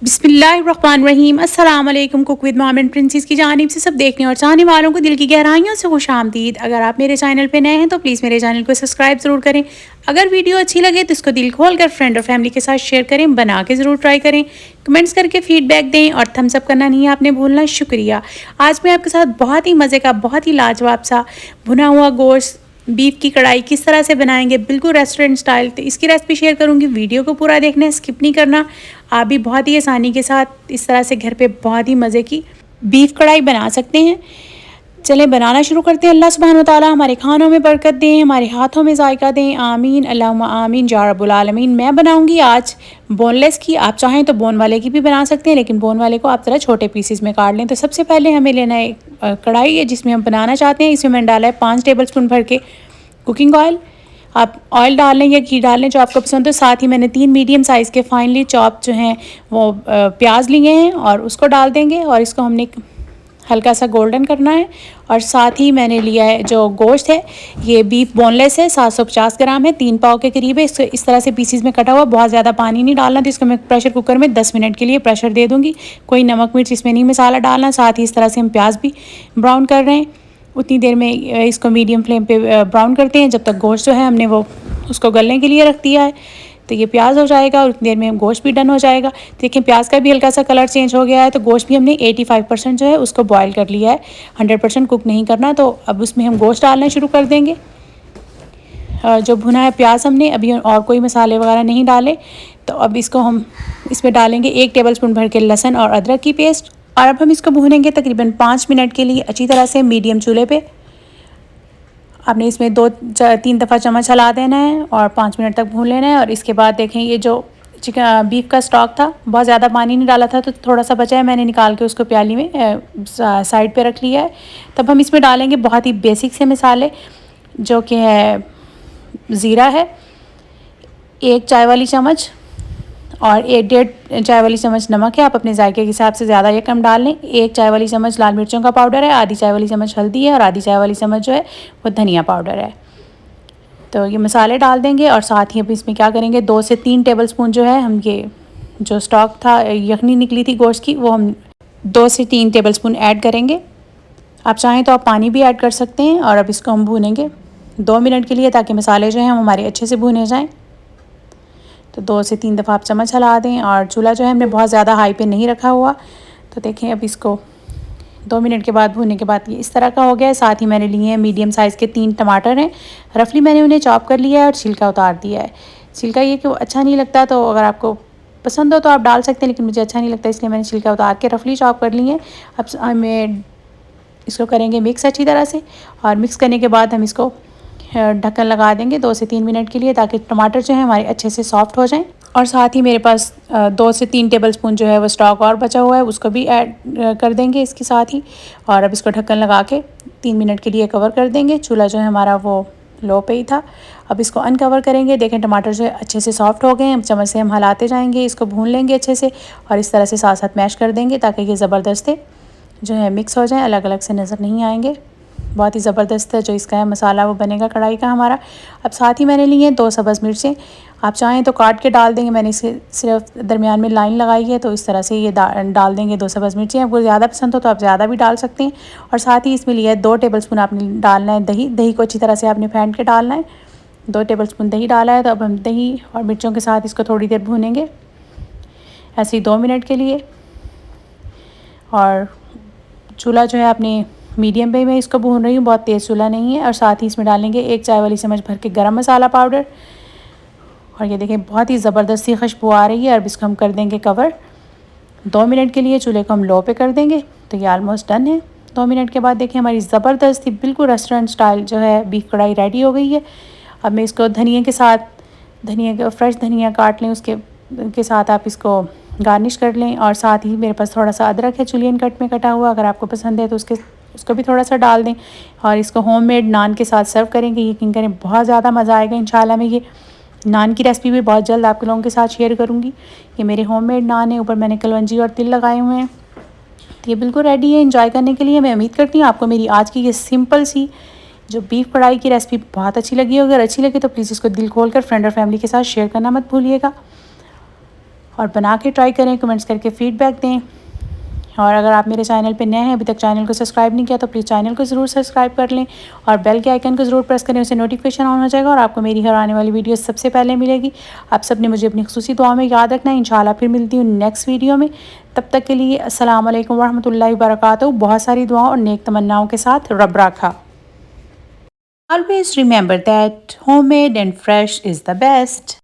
बिस्मिल्लाहिर्रहमानिर्रहीम। अस्सलाम वालेकुम। Cook with mom and princess की जानिब से सब देखने और चाहने वालों को दिल की गहराइयों से खुशामदीद। अगर आप मेरे चैनल पे नए हैं तो प्लीज़ मेरे चैनल को सब्सक्राइब ज़रूर करें। अगर वीडियो अच्छी लगे तो इसको दिल खोल कर फ्रेंड और फैमिली के साथ शेयर करें, बना के ज़रूर ट्राई करें, कमेंट्स करके फीडबैक दें और थम्स अप करना नहीं आपने भूलना। शुक्रिया। आज मैं आपके साथ बहुत ही मज़े का, बहुत ही लाजवाब सा भुना हुआ गोश्त बीफ की कढ़ाई किस तरह से बनाएंगे बिल्कुल रेस्टोरेंट स्टाइल, तो इसकी रेसिपी शेयर करूंगी। वीडियो को पूरा देखना है, स्किप नहीं करना। आप भी बहुत ही आसानी के साथ इस तरह से घर पे बहुत ही मज़े की बीफ कढ़ाई बना सकते हैं। चलें बनाना शुरू करते हैं। अल्लाह सुब्हान व तआला हमारे खानों में बरकत दें, हमारे हाथों में जायका दें। आमीन अल्लाहुम्मा आमीन या रब्बुल आलमीन। मैं बनाऊंगी आज बोनलेस की। आप चाहें तो बोन वाले की भी बना सकते हैं, लेकिन बोन वाले को आप ज़रा छोटे पीसेस में काट लें। तो सबसे पहले हमें लेना है कढ़ाई है जिसमें हम बनाना चाहते हैं। इसमें मैंने डाला है 5 टेबल स्पून भर के कुकिंग ऑयल। आप ऑयल डाल लें या घी डाल लें जो आपको पसंद हो। साथ ही मैंने 3 मीडियम साइज़ के फाइनली चॉप जो हैं वो प्याज लिए हैं और उसको डाल देंगे और इसको हमने हल्का सा गोल्डन करना है। और साथ ही मैंने लिया है जो गोश्त है, ये बीफ बोनलेस है, 750 ग्राम है, 3 पाव के करीब है। इसको इस तरह से पीसीज में कटा हुआ, बहुत ज़्यादा पानी नहीं डालना। तो इसको मैं प्रेशर कुकर में 10 मिनट के लिए प्रेशर दे दूँगी। कोई नमक मिर्च इसमें नहीं मसाला डालना। साथ ही इस तरह से हम प्याज भी ब्राउन कर रहे हैं। उतनी देर में इसको मीडियम फ्लेम पे ब्राउन करते हैं जब तक गोश्त जो है हमने वो उसको गलने के लिए रख दिया है। तो ये प्याज हो जाएगा और उतनी देर में गोश्त भी डन हो जाएगा। देखिए प्याज का भी हल्का सा कलर चेंज हो गया है। तो गोश्त भी हमने 85% जो है उसको बॉयल कर लिया है, 100% कुक नहीं करना। तो अब उसमें हम गोश्त डालना शुरू कर देंगे। जो भुना है प्याज हमने अभी और कोई मसाले वगैरह नहीं डाले। तो अब इसको हम इसमें डालेंगे 1 टेबल स्पून भर के लहसुन और अदरक की पेस्ट। और अब हम इसको भूनेंगे तकरीबन 5 मिनट के लिए अच्छी तरह से मीडियम चूल्हे पे। आपने इसमें 2-3 दफ़ा चम्मच हिला देना है और 5 मिनट तक भून लेना है। और इसके बाद देखें ये जो चिकन बीफ का स्टॉक था, बहुत ज़्यादा पानी नहीं डाला था तो थोड़ा सा बचा है, मैंने निकाल के उसको प्याली में साइड पे रख लिया है। तब हम इसमें डालेंगे बहुत ही बेसिक से मसाले जो कि है ज़ीरा है 1 चाय वाली चम्मच और 1-1.5 चाय वाली चम्मच नमक है। आप अपने जायके के हिसाब से ज़्यादा या कम डाल लें। 1 चाय वाली चम्मच लाल मिर्चों का पाउडर है, आधी चाय वाली चम्मच हल्दी है और आधी चाय वाली चम्मच जो है वो धनिया पाउडर है। तो ये मसाले डाल देंगे और साथ ही अब इसमें क्या करेंगे 2 से 3 टेबल स्पून जो है हम ये जो स्टॉक था यखनी निकली थी गोश्त की, वो हम 2 से 3 टेबल स्पून ऐड करेंगे। आप चाहें तो आप पानी भी ऐड कर सकते हैं। और अब इसको हम भूनेंगे 2 मिनट के लिए ताकि मसाले जो हैं हमारे अच्छे से भुने जाएँ। तो 2 से 3 दफ़ा आप चम्मच हिला दें। और चूल्हा जो है हमने बहुत ज़्यादा हाई पे नहीं रखा हुआ। तो देखें अब इसको 2 मिनट के बाद भूनने के बाद ये इस तरह का हो गया है। साथ ही मैंने लिए हैं मीडियम साइज़ के 3 टमाटर हैं, रफली मैंने उन्हें चॉप कर लिया है और छिलका उतार दिया है। छिलका ये कि वो अच्छा नहीं लगता, तो अगर आपको पसंद हो तो आप डाल सकते हैं, लेकिन मुझे अच्छा नहीं लगता इसलिए मैंने छिलका उतार के रफली चॉप कर लिए हैं। अब हमें इसको करेंगे मिक्स अच्छी तरह से। और मिक्स करने के बाद हम इसको ढक्कन लगा देंगे 2 से 3 मिनट के लिए ताकि टमाटर जो है हमारे अच्छे से सॉफ्ट हो जाएं। और साथ ही मेरे पास 2 से 3 टेबल स्पून जो है वो स्टॉक और बचा हुआ है, उसको भी ऐड कर देंगे इसके साथ ही। और अब इसको ढक्कन लगा के 3 मिनट के लिए कवर कर देंगे। चूल्हा जो है हमारा वो लो पे ही था। अब इसको अनकवर करेंगे। देखें टमाटर जो है अच्छे से सॉफ्ट हो गए हैं। चम्मच से हम हिलाते जाएंगे, इसको भून लेंगे अच्छे से और इस तरह से साथ साथ मैश कर देंगे ताकि ये ज़बरदस्त जो है मिक्स हो जाए, अलग अलग से नज़र नहीं आएंगे। बहुत ही ज़बरदस्त है जो इसका है मसाला वो बनेगा कढ़ाई का हमारा। अब साथ ही मैंने लिए 2 सब्ज़ मिर्चें, आप चाहें तो काट के डाल देंगे। मैंने इसे सिर्फ दरमियान में लाइन लगाई है, तो इस तरह से ये डाल देंगे 2 सब्ज़ मिर्चें। आपको ज़्यादा पसंद हो तो आप ज़्यादा भी डाल सकते हैं। और साथ ही इसमें लिया है 2 टेबल स्पून आपने डालना है दही। दही को अच्छी तरह से आपने फेंट के डालना है। 2 टेबल स्पून दही डाला है। तो अब हम दही और मिर्चों के साथ इसको थोड़ी देर भूनेंगे ऐसे ही 2 मिनट के लिए। और चूल्हा जो है अपने मीडियम पे मैं इसको भून रही हूँ, बहुत तेज़ चूल्हा नहीं है। और साथ ही इसमें डालेंगे 1 चाय वाली चम्मच भर के गरम मसाला पाउडर। और ये देखें बहुत ही ज़बरदस्त सी खुशबू आ रही है। और इसको हम कर देंगे कवर 2 मिनट के लिए। चूल्हे को हम लो पे कर देंगे। तो ये आलमोस्ट डन है। 2 मिनट के बाद देखें हमारी ज़बरदस्त बिल्कुल रेस्टोरेंट स्टाइल जो है बीफ कढ़ाई रेडी हो गई है। अब मैं इसको धनिया के साथ, धनिया का फ्रेश धनिया काट लें, उसके साथ आप इसको गार्निश कर लें। और साथ ही मेरे पास थोड़ा सा अदरक है जुलियन कट में कटा हुआ, अगर आपको पसंद है तो उसको भी थोड़ा सा डाल दें। और इसको होममेड नान के साथ सर्व करेंगे, यकीन करें बहुत ज़्यादा मज़ा आएगा। इंशाल्लाह मैं ये नान की रेसिपी भी बहुत जल्द आप लोगों के साथ शेयर करूँगी। ये मेरे होममेड नान है, ऊपर मैंने कलवंजी और तिल लगाए हुए हैं। तो ये बिल्कुल रेडी है एंजॉय करने के लिए। मैं उम्मीद करती हूँ आपको मेरी आज की ये सिंपल सी जो बीफ कढ़ाई की रेसिपी बहुत अच्छी लगी होगी। अगर अच्छी लगी तो प्लीज़ इसको दिल खोल कर फ्रेंड और फैमिली के साथ शेयर करना मत भूलिएगा। और बना के ट्राई करें, कमेंट्स करके फ़ीडबैक दें। और अगर आप मेरे चैनल पे नए हैं, अभी तक चैनल को सब्सक्राइब नहीं किया तो प्लीज़ चैनल को ज़रूर सब्सक्राइब कर लें और बेल के आइकन को ज़रूर प्रेस करें, उससे नोटिफिकेशन ऑन हो जाएगा और आपको मेरी हर आने वाली वीडियो सबसे पहले मिलेगी। आप सब ने मुझे अपनी खुसूसी दुआ में याद रखना है। इंशाल्लाह फिर मिलती हूँ नेक्स्ट वीडियो में। तब तक के लिए अस्सलाम वालेकुम वरहमतुल्लाहि वबरकातुहू। बहुत सारी दुआओं और नेक तमन्नाओं के साथ रब राखा। Always remember that homemade and fresh is the best.